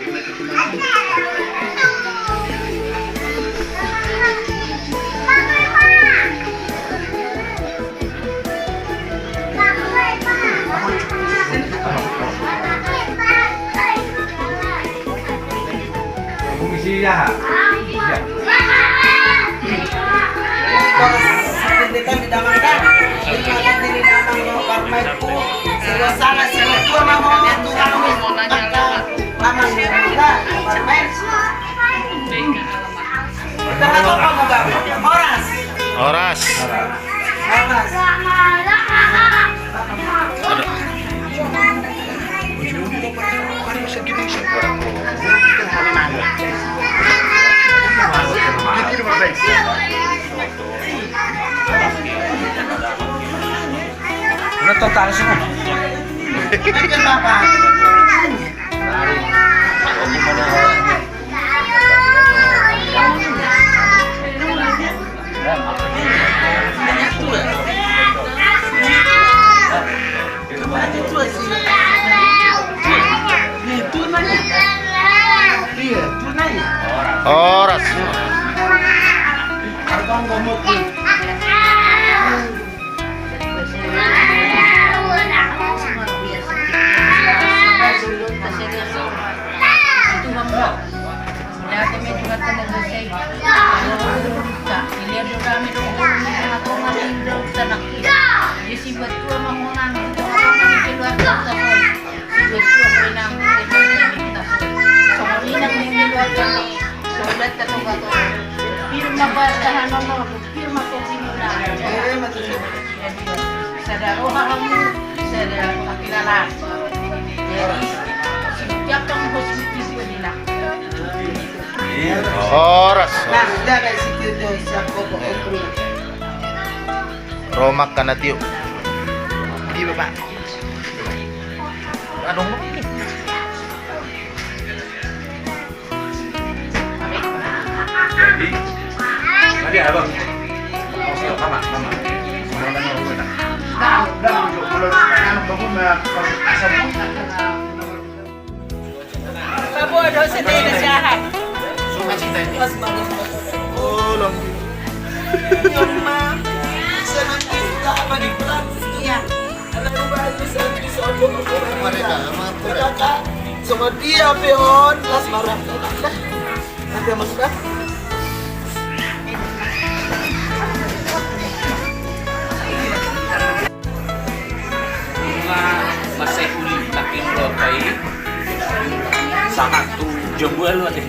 Komisi ya. Kita didamaikan, kita didamaikan karmaiku, suasana semua mau Tuhan aman kita karmaik. Kita apa mau bang? Oras. Oras. Oras. Udah total semua. Kenapa? Oras. Firma basahan nomor firma kesimpulan. Sadaro kamu sadar kakilala. Jadi setiap yang positif nila. Oras. Nah, dari situ tu siap koko okru. Romak kana tiyo. Di baba. Anong mo? Jadi, tadi abang. Oh, siap, mama. Semua kan mau benar. Dah, kalau anak bangun asam. Babu ada sedih nasihat. Suka cinta ini. Oh, long. Yoma, senang kita apa di bulan ya. Anak baru senang di sono. Mereka, Kakak, sama dia peon las marah. Nanti masuk dah. Masih ulit tapi lotai sangat tu jembel deh.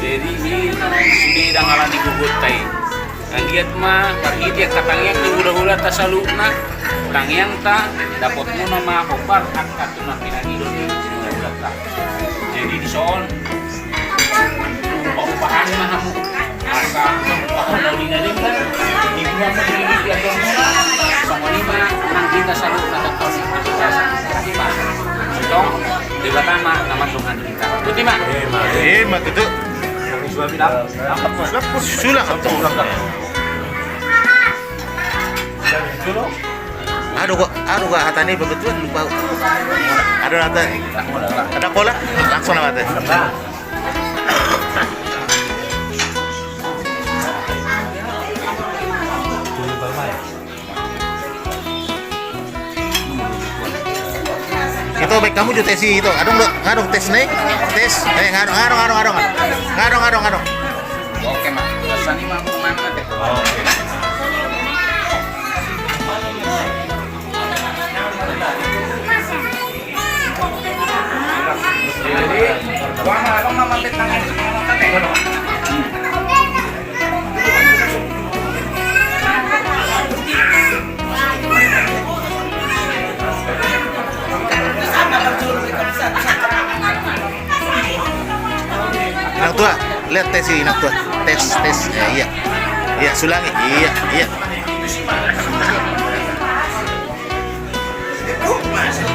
Jadi ini sudah dangalan di gugut tai. Lihat mah pergi dia katanya ni hula-hula tasaluna. Tang yang ta dapat mo na mahopar at katuna pinangidon ni hula ta. Jadi di soon paupahan mah hamu. Asa paupahan daw dinalim kan. Di buwan mo dili dia dormona. Sama lima nang kita selalu tatap kita pa. Itong di batama naman dungan kita. Buti mah. mat itu. Sudah bilang, Sulang atau aduh kok hatani bebetulan lupa. Ada nata. Ada kola langsung nama teh. Itu baik kamu juga tesi itu. Ngadong tes nih. Tes. Ngadong. Oke mah. Rasanya mah mana deh. Oke. Jadi, wah abang mah mampir tangan Anak tua, lihat tes ini anak tua. Tes. Ya, iya, sulangi. Iya. Masuk